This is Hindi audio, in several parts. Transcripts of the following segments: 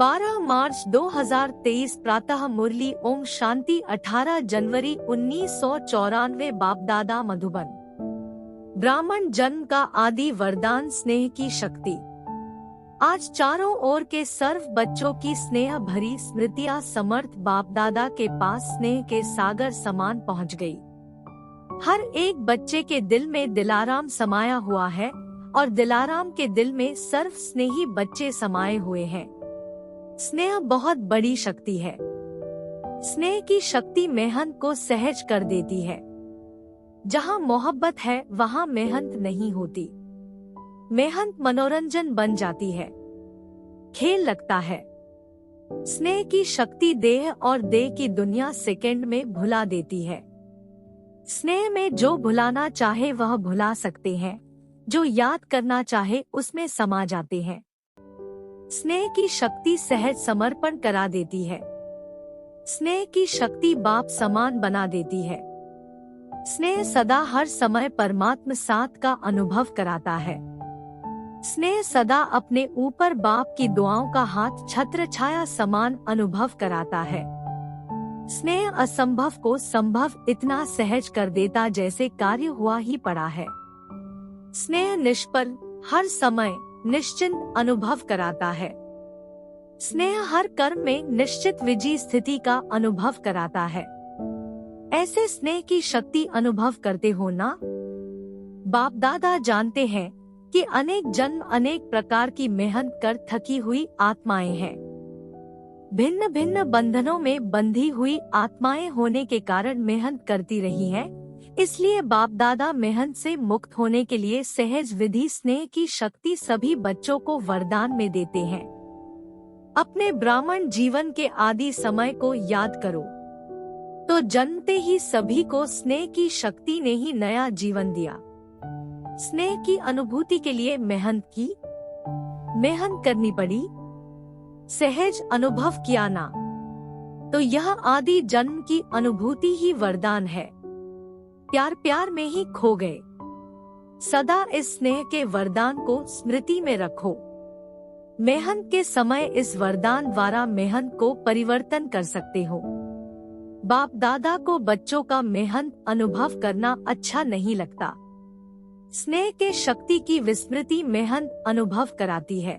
12 मार्च 2023 प्रातः मुरली ओम शांति 18 जनवरी 1994 बापदादा मधुबन। ब्राह्मण जन्म का आदि वरदान स्नेह की शक्ति। आज चारों ओर के सर्व बच्चों की स्नेह भरी स्मृतियां समर्थ बापदादा के पास स्नेह के सागर समान पहुंच गई। हर एक बच्चे के दिल में दिलाराम समाया हुआ है और दिलाराम के दिल में सर्व स्नेही बच्चे समाये हुए हैं। स्नेह बहुत बड़ी शक्ति है। स्नेह की शक्ति मेहनत को सहज कर देती है। जहाँ मोहब्बत है वहाँ मेहनत नहीं होती। मेहनत मनोरंजन बन जाती है, खेल लगता है। स्नेह की शक्ति देह और देह की दुनिया सेकंड में भुला देती है। स्नेह में जो भुलाना चाहे वह भुला सकते हैं, जो याद करना चाहे उसमें समा जाते हैं। स्नेह की शक्ति सहज समर्पण करा देती है। स्नेह की शक्ति बाप समान बना देती है। स्नेह सदा हर समय परमात्मा साथ का अनुभव कराता है। स्नेह सदा अपने ऊपर बाप की दुआओं का हाथ छत्र छाया समान अनुभव कराता है। स्नेह असंभव को संभव इतना सहज कर देता जैसे कार्य हुआ ही पड़ा है। स्नेह निष्फल हर समय निश्चिंत अनुभव कराता है। स्नेह हर कर्म में निश्चित विजयी स्थिति का अनुभव कराता है। ऐसे स्नेह की शक्ति अनुभव करते हो ना? बाप दादा जानते हैं कि अनेक जन्म अनेक प्रकार की मेहनत कर थकी हुई आत्माएं हैं। भिन्न भिन्न बंधनों में बंधी हुई आत्माएं होने के कारण मेहनत करती रही हैं। इसलिए बाप दादा मेहनत से मुक्त होने के लिए सहज विधि स्नेह की शक्ति सभी बच्चों को वरदान में देते हैं। अपने ब्राह्मण जीवन के आदि समय को याद करो तो जन्मते ही सभी को स्नेह की शक्ति ने ही नया जीवन दिया। स्नेह की अनुभूति के लिए मेहनत करनी पड़ी, सहज अनुभव किया ना, तो यह आदि जन्म की अनुभूति ही वरदान है। प्यार प्यार में ही खो गए। सदा इस स्नेह के वरदान को स्मृति में रखो। मेहनत के समय इस वरदान द्वारा मेहनत को परिवर्तन कर सकते हो। बाप दादा को बच्चों का मेहनत अनुभव करना अच्छा नहीं लगता। स्नेह के शक्ति की विस्मृति मेहनत अनुभव कराती है।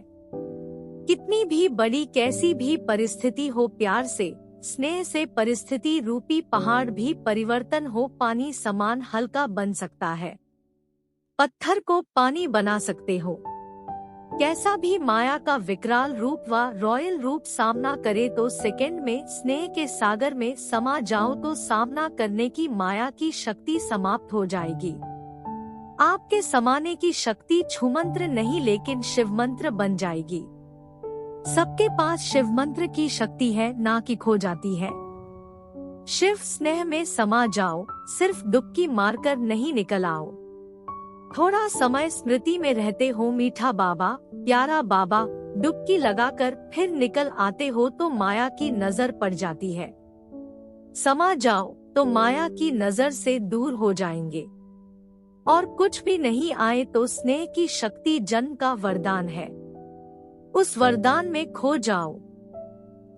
कितनी भी बड़ी कैसी भी परिस्थिति हो, प्यार से स्नेह से परिस्थिति रूपी पहाड़ भी परिवर्तन हो पानी समान हल्का बन सकता है। पत्थर को पानी बना सकते हो। कैसा भी माया का विकराल रूप व रॉयल रूप सामना करे तो सेकंड में स्नेह के सागर में समा जाओ तो सामना करने की माया की शक्ति समाप्त हो जाएगी। आपके समाने की शक्ति छुमंत्र नहीं लेकिन शिव मंत्र बन जाएगी। सबके पास शिव मंत्र की शक्ति है, ना कि खो जाती है। शिव स्नेह में समा जाओ, सिर्फ डुबकी मारकर नहीं निकल आओ। थोड़ा समय स्मृति में रहते हो मीठा बाबा, प्यारा बाबा, डुबकी लगाकर फिर निकल आते हो तो माया की नजर पड़ जाती है। समा जाओ तो माया की नजर से दूर हो जाएंगे। और कुछ भी नहीं आए तो स्नेह की शक्ति जन्म का वरदान है। उस वरदान में खो जाओ।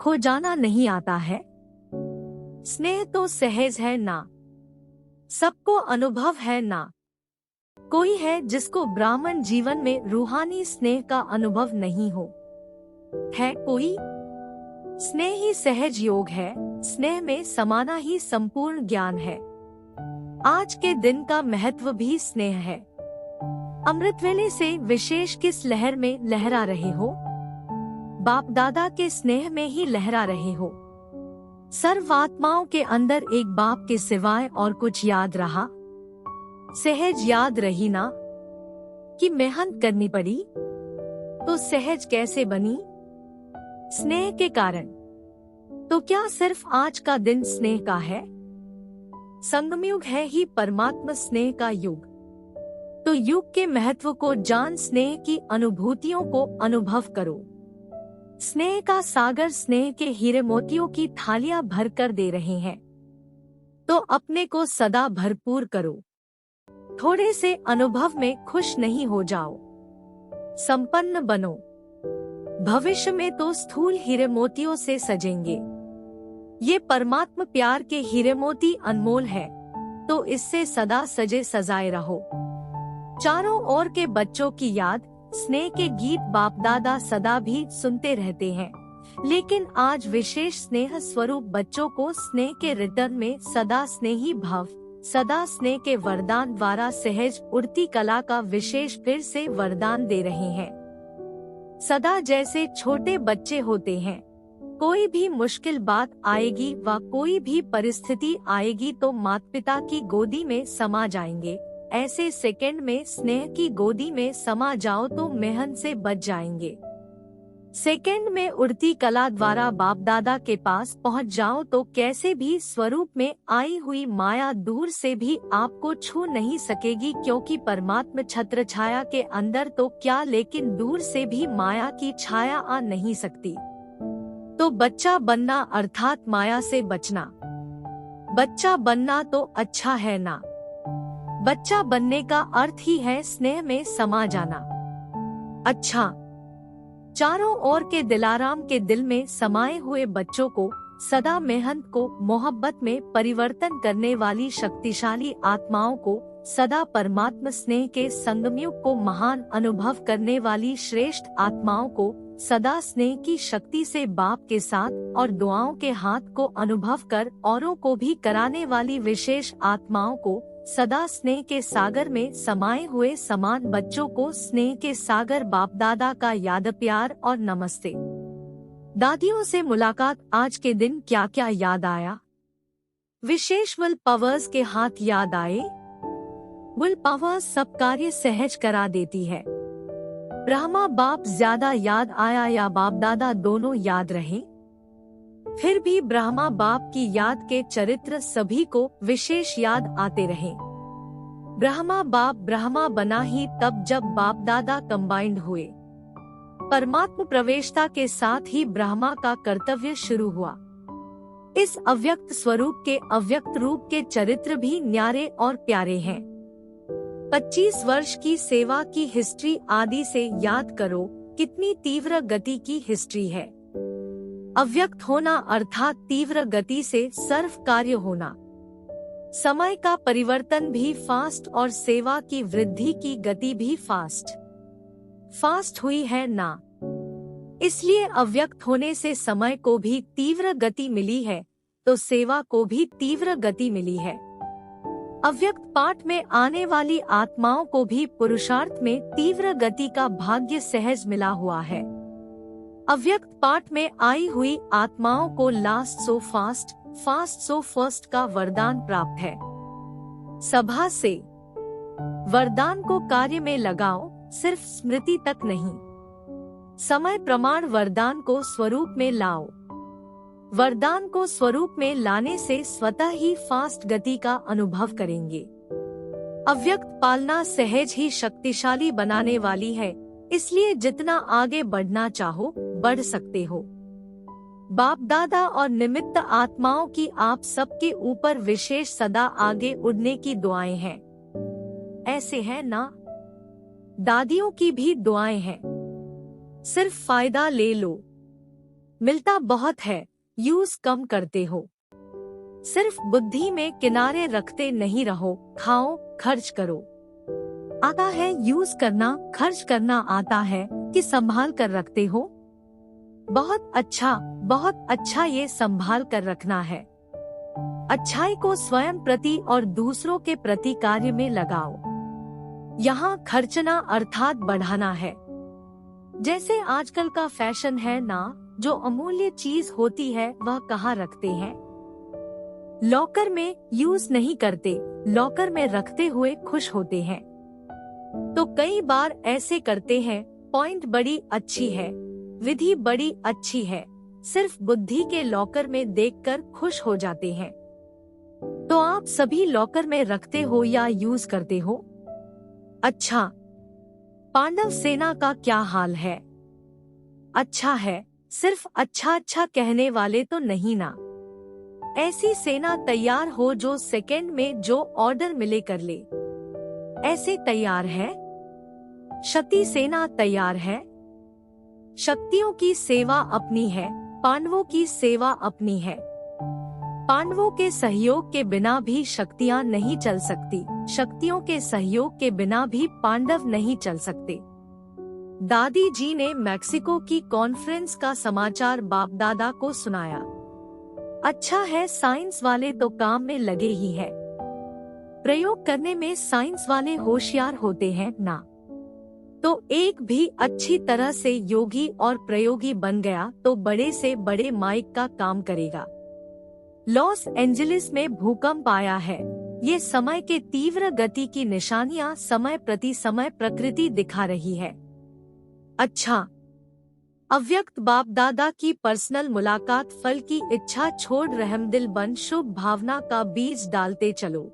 खो जाना नहीं आता है। स्नेह तो सहज है ना, सबको अनुभव है ना। कोई है जिसको ब्राह्मण जीवन में रूहानी स्नेह का अनुभव नहीं हो? है कोई? स्नेह ही सहज योग है। स्नेह में समाना ही संपूर्ण ज्ञान है। आज के दिन का महत्व भी स्नेह है। अमृत वेले से विशेष किस लहर में लहरा रहे हो? बाप दादा के स्नेह में ही लहरा रहे हो। सर्व आत्माओं के अंदर एक बाप के सिवाय और कुछ याद रहा? सहज याद रही ना कि मेहनत करनी पड़ी? तो सहज कैसे बनी? स्नेह के कारण। तो क्या सिर्फ आज का दिन स्नेह का है? संगमयुग है ही परमात्मा स्नेह का युग। तो युग के महत्व को जान स्नेह की अनुभूतियों को अनुभव करो। स्नेह का सागर स्नेह के हीरे मोतियों की थालियां भर कर दे रहे हैं, तो अपने को सदा भरपूर करो। थोड़े से अनुभव में खुश नहीं हो जाओ। संपन्न बनो। भविष्य में तो स्थूल हीरे मोतियों से सजेंगे। ये परमात्म प्यार के हीरे मोती अनमोल है, तो इससे सदा सजे सजाए रहो। चारों ओर के बच्चों की याद, स्नेह के गीत बाप दादा सदा भी सुनते रहते हैं, लेकिन आज विशेष स्नेह स्वरूप बच्चों को स्नेह के रिटर्न में सदा स्नेही भाव, सदा स्नेह के वरदान द्वारा सहज उड़ती कला का विशेष फिर से वरदान दे रहे हैं। सदा जैसे छोटे बच्चे होते हैं, कोई भी मुश्किल बात आएगी व कोई भी परिस्थिति आएगी तो माता पिता की गोदी में समा जाएंगे। ऐसे सेकंड में स्नेह की गोदी में समा जाओ तो मेहन से बच जाएंगे। सेकंड में उड़ती कला द्वारा बाप दादा के पास पहुंच जाओ तो कैसे भी स्वरूप में आई हुई माया दूर से भी आपको छू नहीं सकेगी, क्योंकि परमात्मा छत्र छाया के अंदर तो क्या लेकिन दूर से भी माया की छाया आ नहीं सकती। तो बच्चा बनना अर्थात माया से बचना। बच्चा बनना तो अच्छा है ना। बच्चा बनने का अर्थ ही है स्नेह में समा जाना। अच्छा, चारों ओर के दिलाराम के दिल में समाये हुए बच्चों को सदा मेहनत को मोहब्बत में परिवर्तन करने वाली शक्तिशाली आत्माओं को सदा परमात्मा स्नेह के संगमयुग को महान अनुभव करने वाली श्रेष्ठ आत्माओं को सदा स्नेह की शक्ति से बाप के साथ और दुआओं के हाथ को अनुभव कर औरों को भी कराने वाली विशेष आत्माओं को सदा स्नेह के सागर में समाये हुए समान बच्चों को स्नेह के सागर बाप दादा का याद प्यार और नमस्ते। दादियों से मुलाकात आज के दिन क्या क्या याद आया? विशेष विल पावर्स के हाथ याद आए। विल पावर्स सब कार्य सहज करा देती है। ब्रह्मा बाप ज्यादा याद आया या बाप दादा दोनों याद रहे? फिर भी ब्रह्मा बाप की याद के चरित्र सभी को विशेष याद आते रहे। ब्रह्मा बाप ब्रह्मा बना ही तब जब बाप दादा कंबाइंड हुए। परमात्म प्रवेशता के साथ ही ब्रह्मा का कर्तव्य शुरू हुआ। इस अव्यक्त स्वरूप के अव्यक्त रूप के चरित्र भी न्यारे और प्यारे हैं। 25 वर्ष की सेवा की हिस्ट्री आदि से याद करो कितनी तीव्र गति की हिस्ट्री है। अव्यक्त होना अर्थात तीव्र गति से सर्व कार्य होना। समय का परिवर्तन भी फास्ट और सेवा की वृद्धि की गति भी फास्ट हुई है ना। इसलिए अव्यक्त होने से समय को भी तीव्र गति मिली है, तो सेवा को भी तीव्र गति मिली है। अव्यक्त पाठ में आने वाली आत्माओं को भी पुरुषार्थ में तीव्र गति का भाग्य सहज मिला हुआ है। अव्यक्त पाठ में आई हुई आत्माओं को last so fast, fast so first का वरदान प्राप्त है। सभा से वरदान को कार्य में लगाओ, सिर्फ स्मृति तक नहीं। समय प्रमाण वरदान को स्वरूप में लाओ। वरदान को स्वरूप में लाने से स्वतः ही फास्ट गति का अनुभव करेंगे। अव्यक्त पालना सहज ही शक्तिशाली बनाने वाली है, इसलिए जितना आगे बढ़ना चाहो बढ़ सकते हो। बाप दादा और निमित्त आत्माओं की आप सबके ऊपर विशेष सदा आगे उड़ने की दुआएं हैं। ऐसे है ना? दादियों की भी दुआएं हैं। सिर्फ फायदा ले लो, मिलता बहुत है, यूज कम करते हो। सिर्फ बुद्धि में किनारे रखते नहीं रहो, खाओ खर्च करो। आता है यूज करना, खर्च करना आता है कि संभाल कर रखते हो? बहुत अच्छा ये संभाल कर रखना है। अच्छाई को स्वयं प्रति और दूसरों के प्रति कार्य में लगाओ। यहाँ खर्चना अर्थात बढ़ाना है। जैसे आजकल का फैशन है ना, जो अमूल्य चीज होती है वह कहाँ रखते हैं? लॉकर में यूज नहीं करते, लॉकर में रखते हुए खुश होते हैं। तो कई बार ऐसे करते हैं। पॉइंट बड़ी अच्छी है, विधि बड़ी अच्छी है, सिर्फ बुद्धि के लॉकर में देखकर खुश हो जाते हैं। तो आप सभी लॉकर में रखते हो या यूज करते हो? अच्छा, पांडव सेना का क्या हाल है? अच्छा है, सिर्फ अच्छा कहने वाले तो नहीं ना। ऐसी सेना तैयार हो जो सेकंड में जो ऑर्डर मिले कर ले। ऐसे तैयार है? क्षति सेना तैयार है? शक्तियों की सेवा अपनी है, पांडवों की सेवा अपनी है। पांडवों के सहयोग के बिना भी शक्तियाँ नहीं चल सकती, शक्तियों के सहयोग के बिना भी पांडव नहीं चल सकते। दादी जी ने मैक्सिको की कॉन्फ्रेंस का समाचार बाप दादा को सुनाया। अच्छा है, साइंस वाले तो काम में लगे ही है। प्रयोग करने में साइंस वाले होशियार होते हैं ना। तो एक भी अच्छी तरह से योगी और प्रयोगी बन गया तो बड़े से बड़े माइक का काम करेगा। लॉस एंजलिस में भूकंप आया है। ये समय के तीव्र गति की निशानियां समय प्रति समय प्रकृति दिखा रही है। अच्छा, अव्यक्त बाप दादा की पर्सनल मुलाकात फल की इच्छा छोड़ रहमदिल बन शुभ भावना का बीज डालते चलो।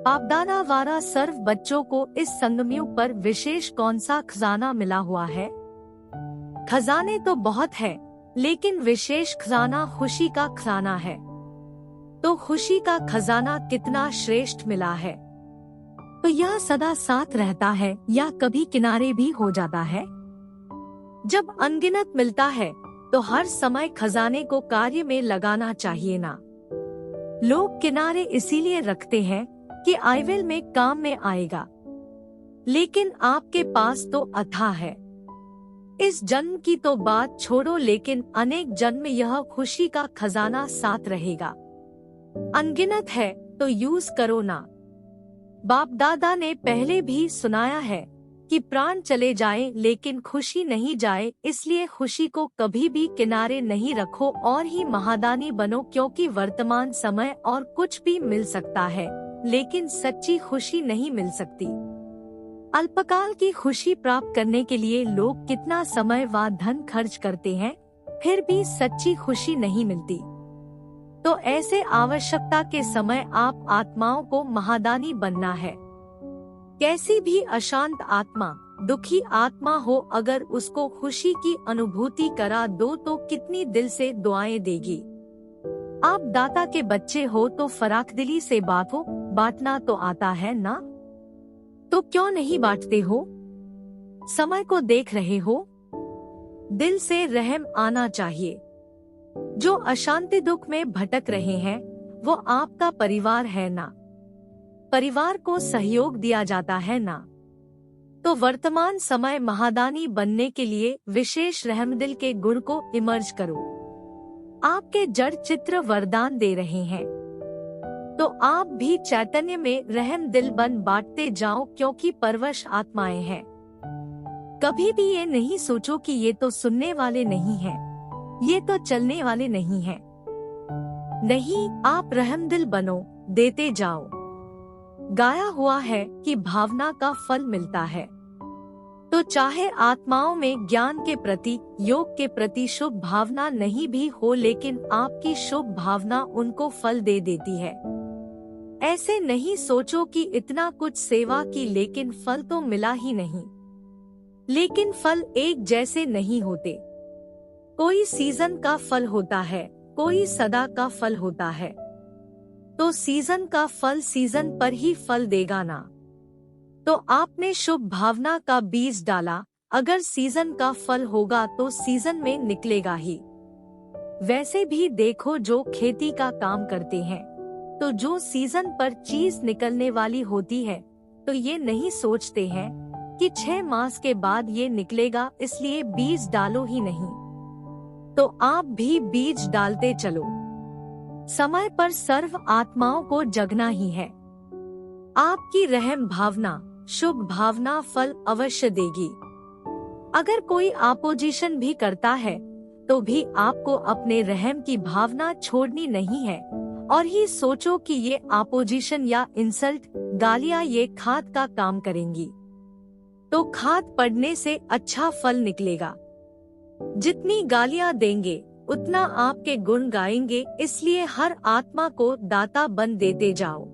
बाप दादा वारा सर्व बच्चों को इस संगमयुग पर विशेष कौन सा खजाना मिला हुआ है? खजाने तो बहुत है, लेकिन विशेष खजाना खुशी का खजाना है। तो खुशी का खजाना कितना श्रेष्ठ मिला है। तो यह सदा साथ रहता है या कभी किनारे भी हो जाता है? जब अनगिनत मिलता है तो हर समय खजाने को कार्य में लगाना चाहिए ना। लोग किनारे इसीलिए रखते हैं कि आईवेल में काम में आएगा, लेकिन आपके पास तो अथाह है। इस जन्म की तो बात छोड़ो, लेकिन अनेक जन्म यह खुशी का खजाना साथ रहेगा। अनगिनत है तो यूज करो ना। बाप दादा ने पहले भी सुनाया है कि प्राण चले जाएं लेकिन खुशी नहीं जाए, इसलिए खुशी को कभी भी किनारे नहीं रखो और ही महादानी बनो, क्योंकि वर्तमान समय और कुछ भी मिल सकता है लेकिन सच्ची खुशी नहीं मिल सकती। अल्पकाल की खुशी प्राप्त करने के लिए लोग कितना समय व धन खर्च करते हैं, फिर भी सच्ची खुशी नहीं मिलती। तो ऐसे आवश्यकता के समय आप आत्माओं को महादानी बनना है। कैसी भी अशांत आत्मा, दुखी आत्मा हो, अगर उसको खुशी की अनुभूति करा दो तो कितनी दिल से दुआएं देगी। आप दाता के बच्चे हो तो फराखदिली से बांटो, बांटना तो आता है ना। तो क्यों नहीं बांटते हो? समय को देख रहे हो, दिल से रहम आना चाहिए। जो अशांति दुख में भटक रहे हैं वो आपका परिवार है ना। परिवार को सहयोग दिया जाता है ना। तो वर्तमान समय महादानी बनने के लिए विशेष रहमदिल के गुण को इमर्ज करो। आपके जड़ चित्र वरदान दे रहे हैं, तो आप भी चैतन्य में रहम दिल बन बांटते जाओ, क्योंकि परवश आत्माएं हैं। कभी भी ये नहीं सोचो कि ये तो सुनने वाले नहीं हैं, ये तो चलने वाले नहीं हैं। नहीं, आप रहमदिल बनो, देते जाओ। गाया हुआ है कि भावना का फल मिलता है। तो चाहे आत्माओं में ज्ञान के प्रति, योग के प्रति शुभ भावना नहीं भी हो, लेकिन आपकी शुभ भावना उनको फल दे देती है। ऐसे नहीं सोचो कि इतना कुछ सेवा की लेकिन फल तो मिला ही नहीं। लेकिन फल एक जैसे नहीं होते। कोई सीजन का फल होता है, कोई सदा का फल होता है। तो सीजन का फल सीजन पर ही फल देगा ना। तो आपने शुभ भावना का बीज डाला, अगर सीजन का फल होगा तो सीजन में निकलेगा ही। वैसे भी देखो, जो खेती का काम करते हैं तो जो सीजन पर चीज निकलने वाली होती है तो ये नहीं सोचते हैं कि 6 मास के बाद ये निकलेगा, इसलिए बीज डालो ही नहीं। तो आप भी बीज डालते चलो। समय पर सर्व आत्माओं को जगना ही है। आपकी रहम भावना, शुभ भावना फल अवश्य देगी। अगर कोई अपोजिशन भी करता है तो भी आपको अपने रहम की भावना छोड़नी नहीं है, और ही सोचो कि ये अपोजिशन या इंसल्ट, गालियां ये खाद का काम करेंगी। तो खाद पड़ने से अच्छा फल निकलेगा। जितनी गालियां देंगे उतना आपके गुण गाएंगे, इसलिए हर आत्मा को दाता बन देते जाओ।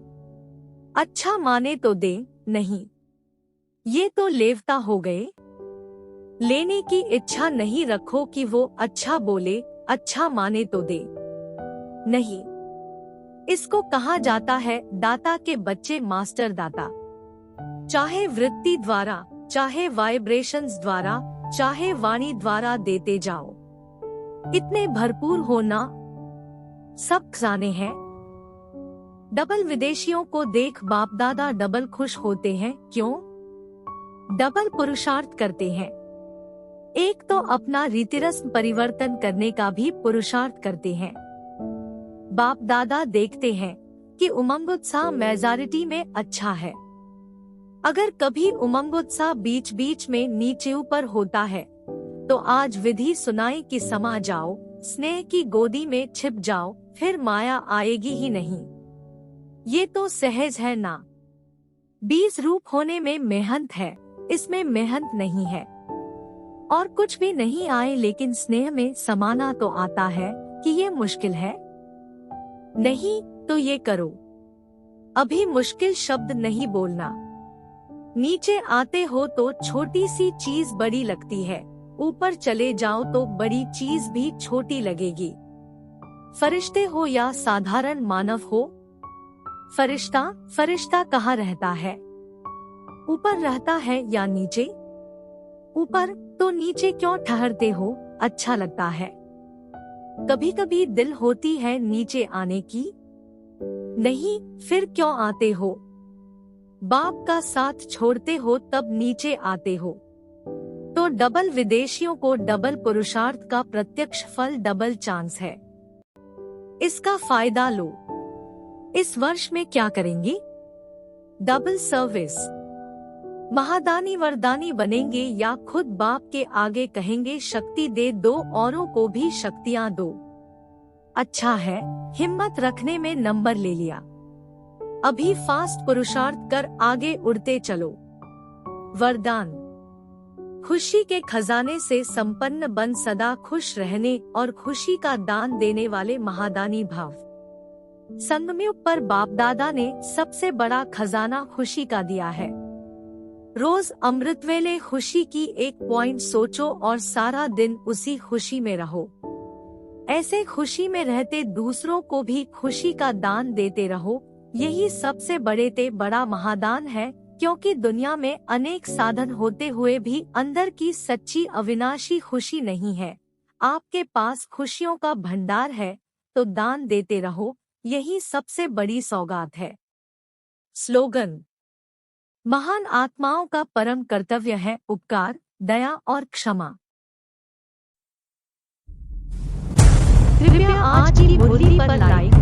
अच्छा माने तो दे, नहीं ये तो लेवता हो गए। लेने की इच्छा नहीं रखो कि वो अच्छा बोले, अच्छा माने तो दे, नहीं। इसको कहा जाता है दाता के बच्चे मास्टर दाता। चाहे वृत्ति द्वारा, चाहे वाइब्रेशंस द्वारा, चाहे वाणी द्वारा देते जाओ। इतने भरपूर हो ना, सब खजाने हैं। डबल विदेशियों को देख बाप दादा डबल खुश होते हैं। क्यों? डबल पुरुषार्थ करते हैं। एक तो अपना रीतिरस्म परिवर्तन करने का भी पुरुषार्थ करते हैं। बाप दादा देखते हैं कि उमंग उत्साह मेजॉरिटी में अच्छा है। अगर कभी उमंग उत्साह बीच बीच में नीचे ऊपर होता है तो आज विधि सुनाई कि समा जाओ, स्नेह की गोदी में छिप जाओ, फिर माया आएगी ही नहीं। ये तो सहज है ना। बीज रूप होने में मेहनत है, इसमें मेहनत नहीं है। और कुछ भी नहीं आए लेकिन स्नेह में समाना तो आता है कि ये मुश्किल है। नहीं तो ये करो। अभी मुश्किल शब्द नहीं बोलना। नीचे आते हो तो छोटी सी चीज बड़ी लगती है, ऊपर चले जाओ तो बड़ी चीज भी छोटी लगेगी। फरिश्ते हो या साधारण मानव हो, फरिश्ता कहाँ रहता है? ऊपर रहता है या नीचे? ऊपर तो नीचे क्यों ठहरते हो? अच्छा लगता है। कभी कभी दिल होती है नीचे आने की। नहीं, फिर क्यों आते हो? बाप का साथ छोड़ते हो तब नीचे आते हो। तो डबल विदेशियों को डबल पुरुषार्थ का प्रत्यक्ष फल डबल चांस है। इसका फायदा लो। इस वर्ष में क्या करेंगे? Double service. महादानी वरदानी बनेंगे या खुद बाप के आगे कहेंगे शक्ति दे दो, औरों को भी शक्तियां दो। अच्छा है, हिम्मत रखने में नंबर ले लिया। अभी फास्ट पुरुषार्थ कर आगे उड़ते चलो। वरदान। खुशी के खजाने से संपन्न बन सदा खुश रहने और खुशी का दान देने वाले महादानी भाव। संगमयुग पर बाप दादा ने सबसे बड़ा खजाना खुशी का दिया है। रोज अमृत वेले खुशी की एक पॉइंट सोचो और सारा दिन उसी खुशी में रहो। ऐसे खुशी में रहते दूसरों को भी खुशी का दान देते रहो। यही सबसे बड़ा महादान है, क्योंकि दुनिया में अनेक साधन होते हुए भी अंदर की सच्ची अविनाशी खुशी नहीं है। आपके पास खुशियों का भंडार है तो दान देते रहो, यही सबसे बड़ी सौगात है। स्लोगन। महान आत्माओं का परम कर्तव्य है उपकार, दया और क्षमा। कृपया आज की बुद्धि पर लाइक